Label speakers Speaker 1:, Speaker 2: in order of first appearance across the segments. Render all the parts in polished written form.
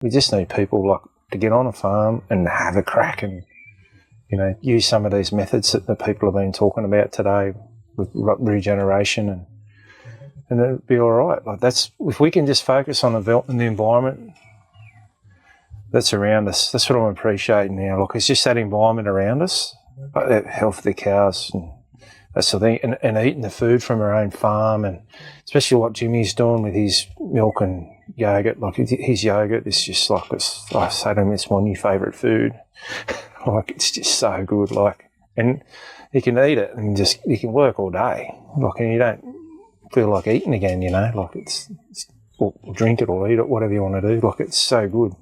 Speaker 1: We just need people like to get on a farm and have a crack and, you know, use some of these methods that the people have been talking about today with regeneration and it'll be all right. Like that's, if we can just focus on the environment that's around us, that's what I'm appreciating now. Like it's just that environment around us, like that health of the cows and that sort of thing, and eating the food from our own farm, and especially what Jimmy's doing with his milk and yogurt. Like his yogurt is just like, I say to him, it's my new favourite food. Like it's just so good. Like, and you can eat it and just, you can work all day. Like, and you don't feel like eating again, you know, like it's or drink it or eat it, whatever you want to do. Like it's so good.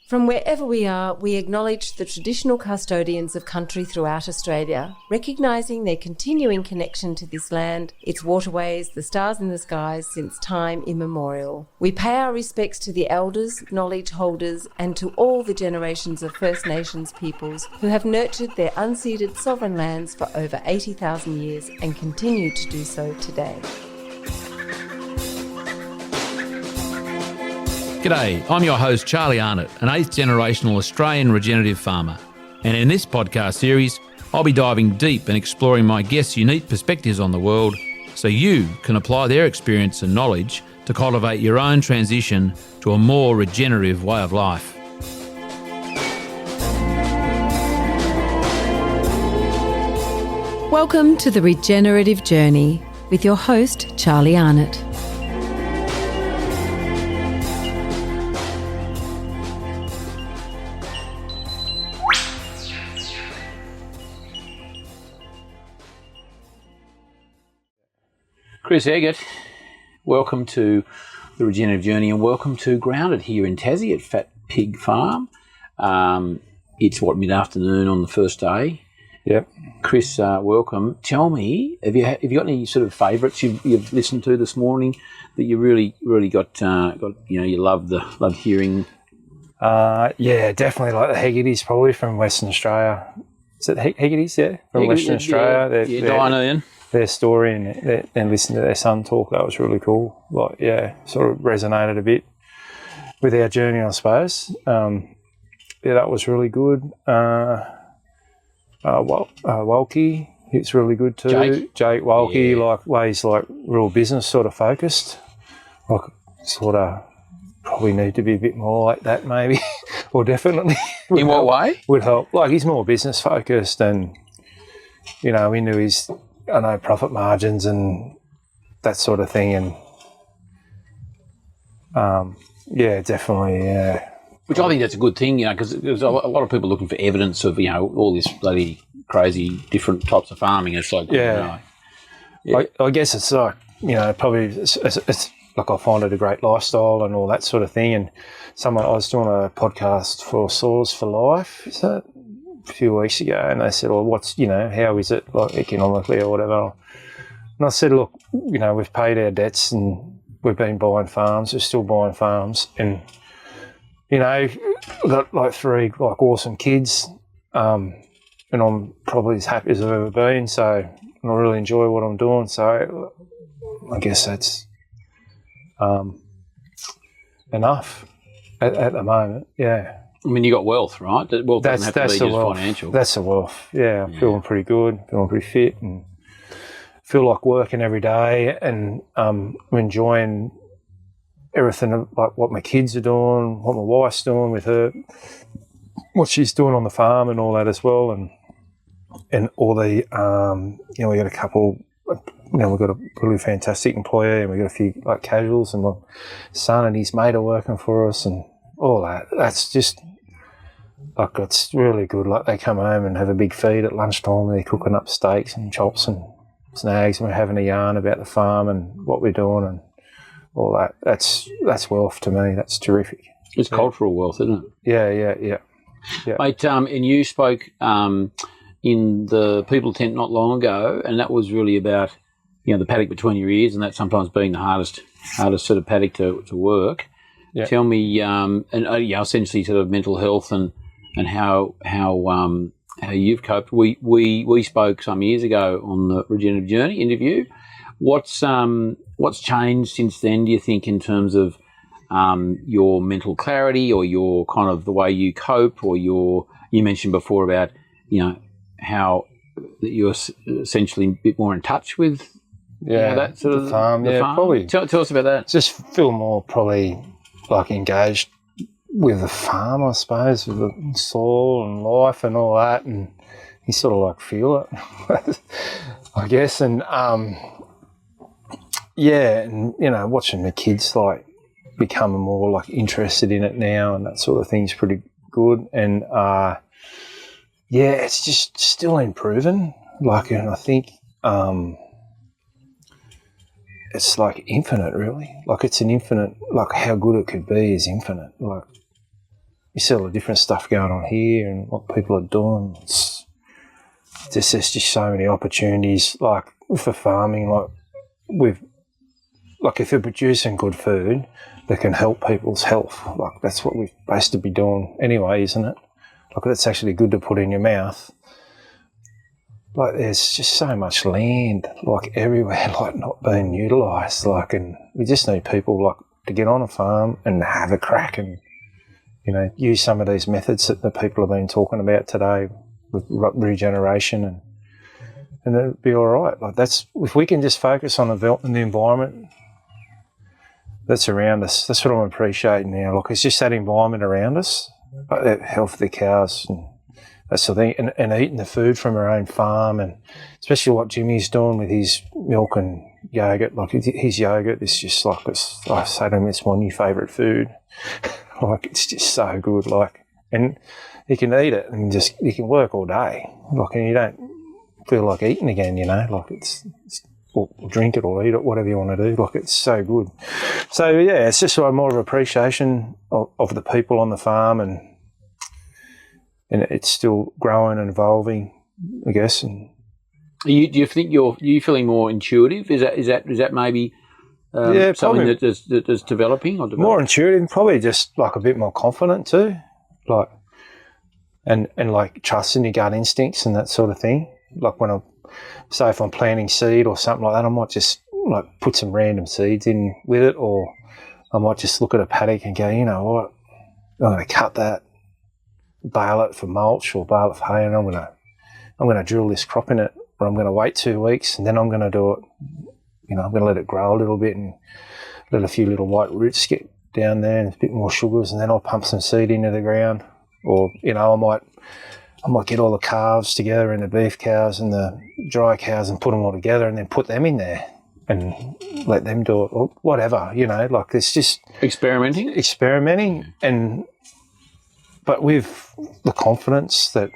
Speaker 2: From wherever we are, we acknowledge the traditional custodians of country throughout Australia, recognising their continuing connection to this land, its waterways, the stars in the skies since time immemorial. We pay our respects to the elders, knowledge holders, and to all the generations of First Nations peoples who have nurtured their unceded sovereign lands for over 80,000 years and continue to do so today.
Speaker 3: G'day, I'm your host Charlie Arnott, an 8th generational Australian regenerative farmer. And in this podcast series, I'll be diving deep and exploring my guests' unique perspectives on the world so you can apply their experience and knowledge to cultivate your own transition to a more regenerative way of life.
Speaker 2: Welcome to the Regenerative Journey with your host Charlie Arnott.
Speaker 3: Chris Eggert, welcome to the Regenerative Journey and welcome to Grounded here in Tassie at Fat Pig Farm. It's mid-afternoon on the first day.
Speaker 1: Yep.
Speaker 3: Chris, welcome. Tell me, have you got any sort of favourites you've listened to this morning that you really got you love hearing?
Speaker 1: Yeah, definitely like the Haggertys, probably from Western Australia. Is it Haggertys? Yeah, from Western Australia.
Speaker 3: Yeah, Diane.
Speaker 1: Their story and listen to their son talk, that was really cool. Like, yeah, sort of resonated a bit with our journey, I suppose. Yeah, that was really good. Wolkie, it's really good too. Jake Wolkie, yeah. Like ways like real business sort of focused. Like sort of probably need to be a bit more like that maybe, or definitely.
Speaker 3: In what way?
Speaker 1: Would help. Like he's more business focused and, you know, into his, profit margins and that sort of thing. And, yeah, definitely, yeah.
Speaker 3: Which I think that's a good thing, you know, because there's a lot of people looking for evidence of, you know, all this bloody crazy different types of farming. It's like,
Speaker 1: yeah. I guess it's like, you know, probably it's like I find it a great lifestyle and all that sort of thing. And I was doing a podcast for Soars for Life, is that? A few weeks ago, and they said, well, how is it like economically or whatever? And I said, look, you know, we've paid our debts and we've been buying farms, we're still buying farms, and, you know, got like 3 like awesome kids, and I'm probably as happy as I've ever been, so I really enjoy what I'm doing, so I guess that's enough at the moment, yeah.
Speaker 3: I mean, you got wealth, right? Wealth doesn't have to be just financial.
Speaker 1: That's the wealth. Yeah, I'm feeling pretty good, feeling pretty fit, and feel like working every day, and I'm enjoying everything, like what my kids are doing, what my wife's doing with her, what she's doing on the farm, and all that as well, and all the you know, we got a couple. You know, we've got a really fantastic employer, and we've got a few like casuals, and my son and his mate are working for us, and all that. That's just like, it's really good. Like they come home and have a big feed at lunchtime, and they're cooking up steaks and chops and snags, and we're having a yarn about the farm and what we're doing and all that. That's wealth to me. That's terrific.
Speaker 3: It's cultural wealth, isn't it?
Speaker 1: Yeah.
Speaker 3: Mate, and you spoke in the People Tent not long ago, and that was really about, you know, the paddock between your ears, and that sometimes being the hardest sort of paddock to work. Yeah. Tell me, essentially sort of mental health and how you've coped. We spoke some years ago on the Regenerative Journey interview. What's changed since then, do you think, in terms of your mental clarity or your kind of the way you cope or you mentioned before about, how you're essentially a bit more in touch with that sort of
Speaker 1: farm.
Speaker 3: the farm?
Speaker 1: Probably.
Speaker 3: Tell us about that.
Speaker 1: Just feel more probably like engaged with the farm, I suppose, with the soil and life and all that, and you sort of like feel it, I guess. And and watching the kids like become more like interested in it now and that sort of thing's pretty good. And it's just still improving. Like, and I think it's like infinite, really. Like it's an infinite. Like how good it could be is infinite. Like you see all the different stuff going on here and what people are doing. There's just so many opportunities, like for farming, if they're producing good food that can help people's health. Like that's what we're supposed to be doing anyway, isn't it? Like that's actually good to put in your mouth. Like there's just so much land, like everywhere, like not being utilised. Like, and we just need people like to get on a farm and have a crack and, use some of these methods that the people have been talking about today with regeneration and it'll be all right. Like that's, if we can just focus on the environment that's around us, that's what I'm appreciating now. Like it's just that environment around us, like the health of the cows and that sort of thing, and eating the food from our own farm, and especially what Jimmy's doing with his milk and yogurt. Like his yogurt is just like, I say to him, it's my new favourite food. Like it's just so good. Like, and you can eat it and you can work all day. Like, and you don't feel like eating again, like it's or drink it or eat it, whatever you want to do. Like it's so good. So yeah, it's just like more of appreciation of the people on the farm, and it's still growing and evolving, I guess. And
Speaker 3: do you think you feeling more intuitive? Is that maybe something that's developing or developing?
Speaker 1: More intuitive, probably just like a bit more confident too, like and like trusting your gut instincts and that sort of thing. Like when if I'm planting seed or something like that, I might just like put some random seeds in with it, or I might just look at a paddock and go, you know what, I'm going to cut that, bale it for mulch or bale it for hay, and I'm going to drill this crop in it, or I'm going to wait 2 weeks and then I'm going to do it. I'm going to let it grow a little bit and let a few little white roots get down there and a bit more sugars, and then I'll pump some seed into the ground. Or, I might get all the calves together and the beef cows and the dry cows and put them all together and then put them in there and let them do it, or whatever, like it's just
Speaker 3: experimenting,
Speaker 1: but with the confidence that,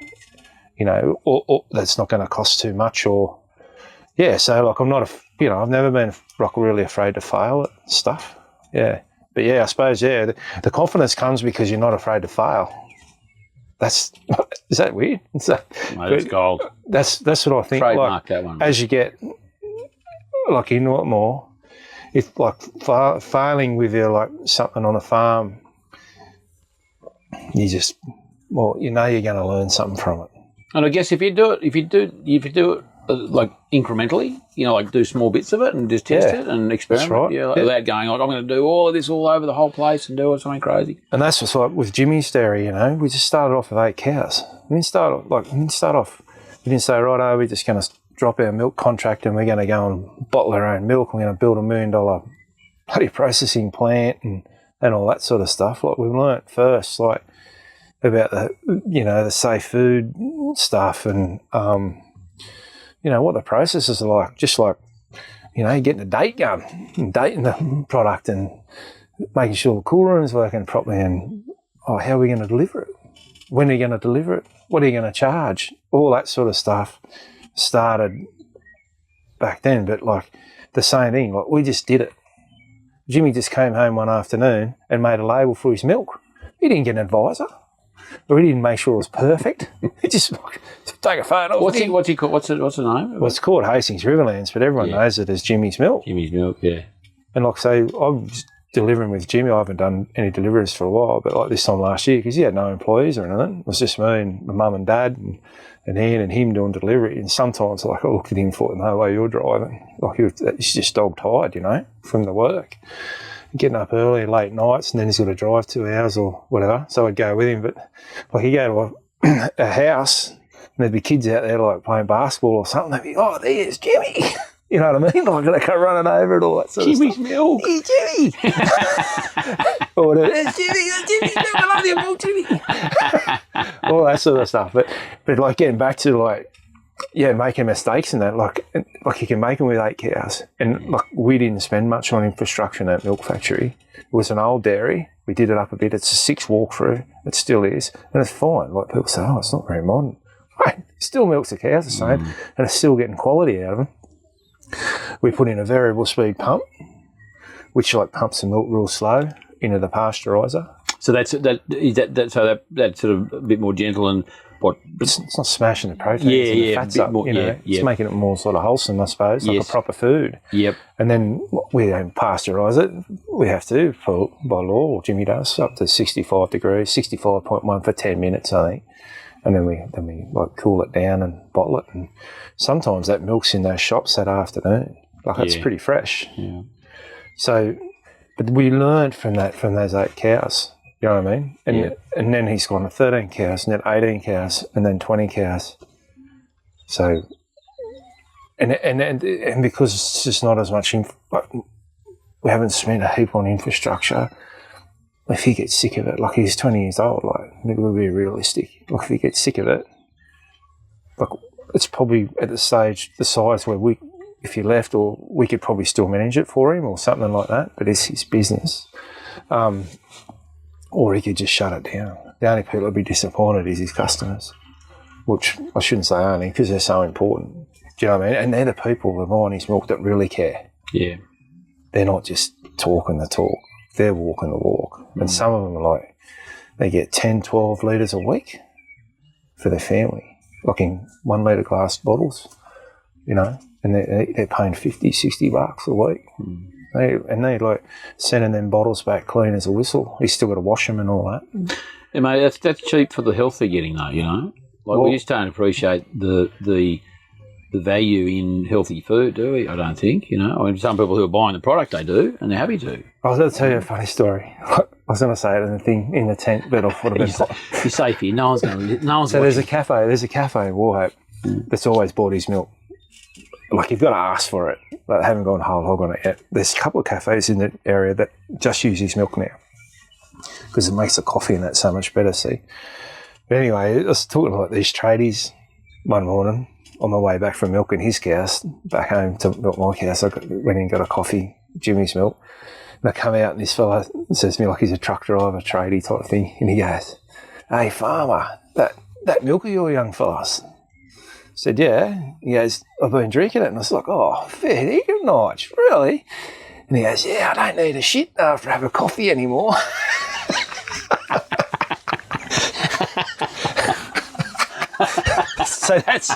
Speaker 1: or that's not going to cost too much, so like I'm not, I've never been like really afraid to fail at stuff. Yeah. But yeah, I suppose, the confidence comes because you're not afraid to fail. Is that weird?
Speaker 3: It's gold.
Speaker 1: That's what I think.
Speaker 3: Trademark
Speaker 1: like,
Speaker 3: that one.
Speaker 1: As you get like into it more, if like failing with your like something on a farm, you just you're going to learn something from it.
Speaker 3: And I guess if you do it like incrementally, like do small bits of it and just test it and experiment.
Speaker 1: That's right.
Speaker 3: Without going like I'm going to do all of this all over the whole place and do something crazy.
Speaker 1: And that's what's like with Jimmy's dairy. We just started off with 8 cows. We didn't say righto, we're just going to drop our milk contract and we're going to go and bottle our own milk. We're going to build $1 million bloody processing plant and all that sort of stuff. Like we learnt first, like about the safe food stuff and what the processes are like, just like, getting a date gun and dating the product and making sure the cool room's working properly and, how are we going to deliver it? When are you going to deliver it? What are you going to charge? All that sort of stuff started back then, but like the same thing, like we just did it. Jimmy just came home one afternoon and made a label for his milk. He didn't get an advisor. Or he didn't make sure it was perfect. He just take a photo.
Speaker 3: What's he called? What's the name?
Speaker 1: Well, it's called Hastings Riverlands, but everyone knows it as Jimmy's Milk.
Speaker 3: Jimmy's Milk, yeah.
Speaker 1: And like say, I'm just delivering with Jimmy. I haven't done any deliveries for a while, but like this time last year, because he had no employees or anything, it was just me and my mum and dad and Ian and him doing delivery. And sometimes like I looked at him and thought, no way you're driving. Like he's just dog tired, from the work. getting up early, late nights, and then he's got to drive 2 hours or whatever. So I'd go with him. But like he'd go to a house and there'd be kids out there like playing basketball or something. They'd be, oh, there's Jimmy. You know what I mean? Like, they come running over and all that sort
Speaker 3: Jimmy's
Speaker 1: of stuff.
Speaker 3: milk.
Speaker 1: Hey, Jimmy. Or whatever. There's Jimmy's milk. I love your milk, Jimmy. All that sort of stuff. But like getting back to like, yeah, making mistakes in that. Like you can make them with 8 cows. And like we didn't spend much on infrastructure in that milk factory. It was an old dairy. We did it up a bit. It's a 6 walkthrough. It still is. And it's fine. Like people say, oh, it's not very modern. Right. Still milks the cows the same. And it's still getting quality out of them. We put in a variable speed pump, which like pumps the milk real slow into the pasteuriser.
Speaker 3: So that's sort of a bit more gentle and what?
Speaker 1: It's not smashing the proteins and the fats up.
Speaker 3: More,
Speaker 1: It's making it more sort of wholesome, I suppose, like a proper food.
Speaker 3: Yep.
Speaker 1: And then we don't pasteurise it. We have to, by law, or Jimmy does, up to 65 degrees, 65.1 for 10 minutes, I think. And then we like cool it down and bottle it. And sometimes that milk's in those shops that afternoon. Like it's pretty fresh.
Speaker 3: Yeah.
Speaker 1: So, but we learned from those 8 cows. You know what I mean? And then he's gone to 13 cows, and then 18 cows, and then 20 cows. So, and because it's just not as much, we haven't spent a heap on infrastructure. If he gets sick of it, like he's 20 years old, like we'll be realistic. Like if he gets sick of it, like it's probably at the size where if he left, or we could probably still manage it for him or something like that. But it's his business, or he could just shut it down. The only people that'd be disappointed is his customers, which I shouldn't say only because they're so important. Do you know what I mean? And they're the people that are buying his milk that really care.
Speaker 3: Yeah,
Speaker 1: they're not just talking the talk. They're walking the walk. And some of them are like, they get 10, 12 litres a week for their family, like in 1 litre glass bottles, you know, and they're paying $50, $60 a week. They like sending them bottles back clean as a whistle. He's still got to wash them and all that.
Speaker 3: Yeah, mate, that's cheap for the health they're getting though, you know. Like we just don't appreciate the value in healthy food, do we? I don't think, you know. I mean, some people who are buying the product, they do, and they're happy to.
Speaker 1: I was going to tell you a funny story. I was going to say it in the tent, but I thought about
Speaker 3: you're safe here. No one's going to.
Speaker 1: So there's a cafe in Warhope that's always bought his milk. Like you've got to ask for it. But I haven't gone whole hog on it yet. There's a couple of cafes in the area that just use his milk now because it makes the coffee and that so much better. See. But anyway, I was talking about these tradies one morning. On my way back from milking his cows, back home to milk my cows, I went in and got a coffee, Jimmy's milk. And I come out and this fella says to me like he's a truck driver, tradie type thing. And he goes, hey, farmer, that milk of your young fellas? I said, yeah. He goes, I've been drinking it. And I was like, oh, fair dinkum nights, really? And he goes, yeah, I don't need a shit after I have a coffee anymore. So that's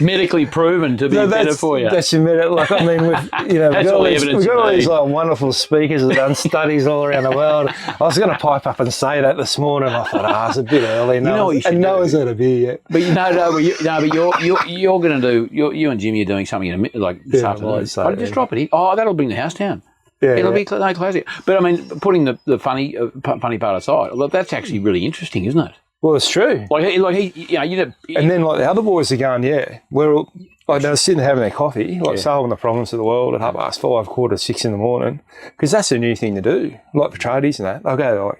Speaker 3: medically proven to be better for you.
Speaker 1: That's like I mean, we've got all these like wonderful speakers that have done studies all around the world. I was going to pipe up and say that this morning. I thought, it's a bit early. No one's had a beer yet.
Speaker 3: But you're going to do. You and Jimmy are doing something this afternoon. Just drop it. That'll bring the house down. Yeah, it'll be no classic. But I mean, putting the funny part aside, that's actually really interesting, isn't it?
Speaker 1: Well, it's true.
Speaker 3: And
Speaker 1: then like the other boys are going, they're sitting there having their coffee, solving the problems of the world at 5:30, 5:45 in the morning, because that's a new thing to do. Like for tradies and that, they'll go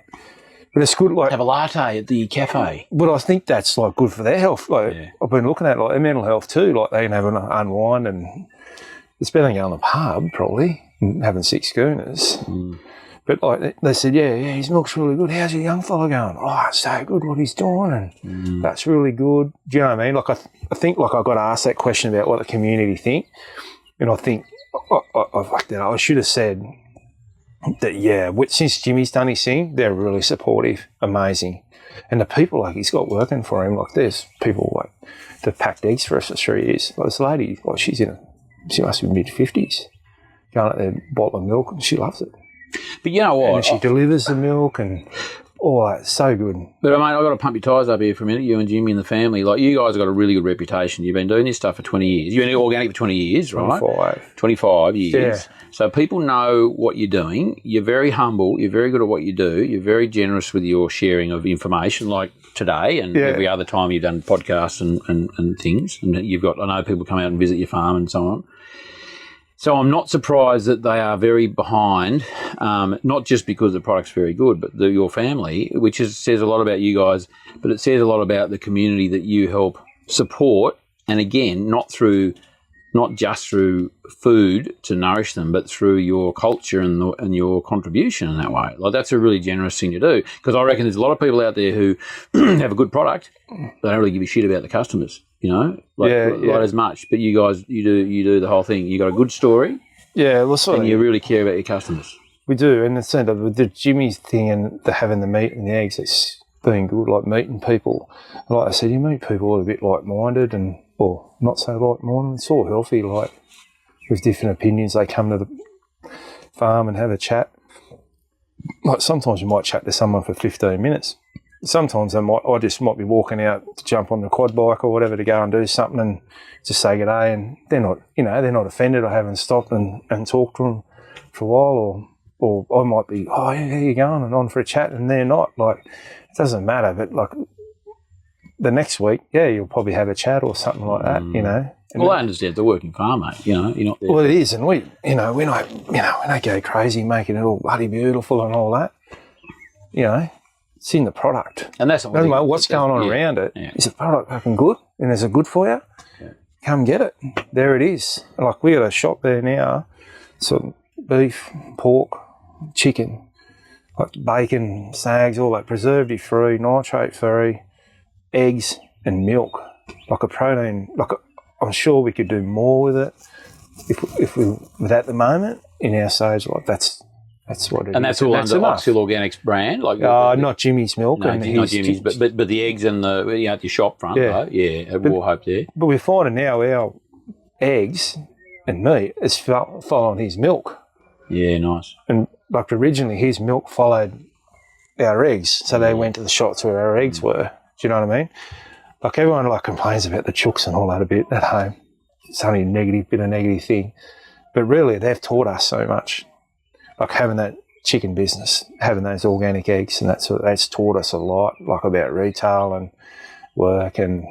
Speaker 1: but it's good have
Speaker 3: a latte at the cafe.
Speaker 1: But I think that's like good for their health. I've been looking at their mental health too. Like they can have an unwind, and it's better than going to the pub probably and having 6 schooners. But like they said, his milk's really good. How's your young fella going? Oh, it's so good what he's doing, and that's really good. Do you know what I mean? Like I think like I got asked that question about what the community think, and I think I should have said that. Since Jimmy's done his thing, they're really supportive, amazing, and the people like he's got working for him. Like there's people like that packed eggs for us for 3 years. Like this lady, she must be mid-50s, going out there bottle of milk, and she loves it.
Speaker 3: But you know what?
Speaker 1: And she delivers the milk and all that, so good.
Speaker 3: But, mate, I've got to pump your tyres up here for a minute, you and Jimmy and the family. Like, you guys have got a really good reputation. You've been doing this stuff for 20 years. You've been organic for 20 years, right? 25 years.
Speaker 1: Yeah.
Speaker 3: So people know what you're doing. You're very humble. You're very good at what you do. You're very generous with your sharing of information, like today and every other time you've done podcasts and things. And you've got, I know people come out and visit your farm and so on. So I'm not surprised that they are very behind, not just because the product's very good, but your family, which says a lot about you guys, but it says a lot about the community that you help support. And again, not just through food to nourish them, but through your culture and your contribution in that way. Like, that's a really generous thing to do, because I reckon there's a lot of people out there who have a good product, they don't really give a shit about the customers. You know, not as much. But you guys, you do the whole thing. You got a good story.
Speaker 1: Yeah, well,
Speaker 3: and you really care about your customers.
Speaker 1: We do, and it's with the Jimmy's thing and having the meat and the eggs. It's being good, like meeting people. Like I said, you meet people who are a bit like-minded or not so like-minded. It's all healthy, like with different opinions. They come to the farm and have a chat. Like sometimes you might chat to someone for 15 minutes. Sometimes I just might be walking out to jump on the quad bike or whatever to go and do something and just say good day, and they're not offended. I haven't stopped and talked to them for a while, or I might be, oh yeah, how you going, and on for a chat, and they're not. Like, it doesn't matter, but like the next week, yeah, you'll probably have a chat or something like that, you know.
Speaker 3: Well, I understand the working farm, mate. You know, you're not there.
Speaker 1: Well, it is, and we don't go crazy making it all bloody beautiful and all that. You know. It's in the product. And that's doesn't matter what's going on around it. Yeah. Is the product fucking good? And is it good for you? Yeah. Come get it. There it is. Like, we got a shop there now. So beef, pork, chicken, like bacon, snags, all that, preservative free, nitrate free, eggs and milk. Like a protein. I'm sure we could do more with it if we with at the moment in our stage. Like that's what it is.
Speaker 3: And that's all under Oxhill Organics brand? Like
Speaker 1: not Jimmy's milk.
Speaker 3: No, not Jimmy's, but the eggs and at your shop front, though. Yeah, at Warhope there.
Speaker 1: But we're finding now our eggs and meat is following his milk.
Speaker 3: Yeah, nice.
Speaker 1: And like originally his milk followed our eggs, so they went to the shots where our eggs were. Do you know what I mean? Like everyone complains about the chooks and all that a bit at home. It's only a negative thing. But really they've taught us so much. Like having that chicken business, having those organic eggs, and that's taught us a lot, like about retail and work and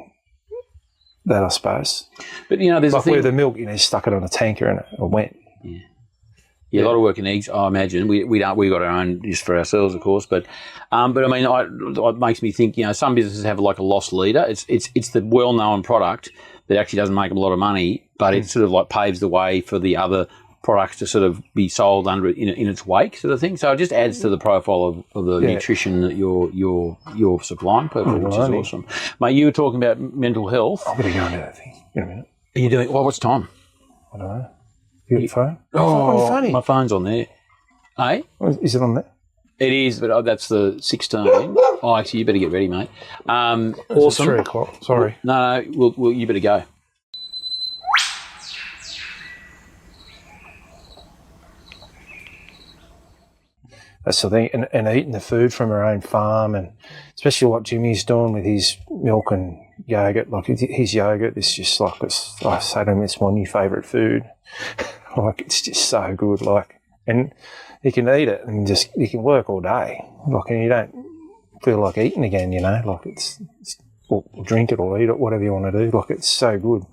Speaker 1: that, I suppose.
Speaker 3: But there's
Speaker 1: like
Speaker 3: a thing
Speaker 1: where the milk, stuck it on a tanker and it went.
Speaker 3: Yeah, a lot of work in eggs, I imagine. We got our own just for ourselves, of course. But I mean, it makes me think. Some businesses have like a loss leader. It's the well-known product that actually doesn't make them a lot of money, but it sort of like paves the way for the other products to sort of be sold under in its wake, sort of thing. So it just adds to the profile of the nutrition that you're supplying people, which is awesome. Mate, you were talking about mental health.
Speaker 1: I'm going to go into that thing in a minute.
Speaker 3: Are you doing? Well, what's time?
Speaker 1: I don't know. You got your phone?
Speaker 3: Oh,
Speaker 1: funny.
Speaker 3: My phone's on there. Hey?
Speaker 1: Is it on there?
Speaker 3: It is, but that's the 16. Oh, actually, you better get ready, mate. Awesome.
Speaker 1: It's 3 o'clock. Sorry.
Speaker 3: No, you better go.
Speaker 1: That's the thing, and eating the food from our own farm, and especially what Jimmy's doing with his milk and yogurt. Like his yogurt is just like, I say to him, it's my new favourite food. Like, it's just so good. Like, and you can eat it and you can work all day. Like, and you don't feel like eating again. Like it's or drink it or eat it, whatever you want to do. Like, it's so good.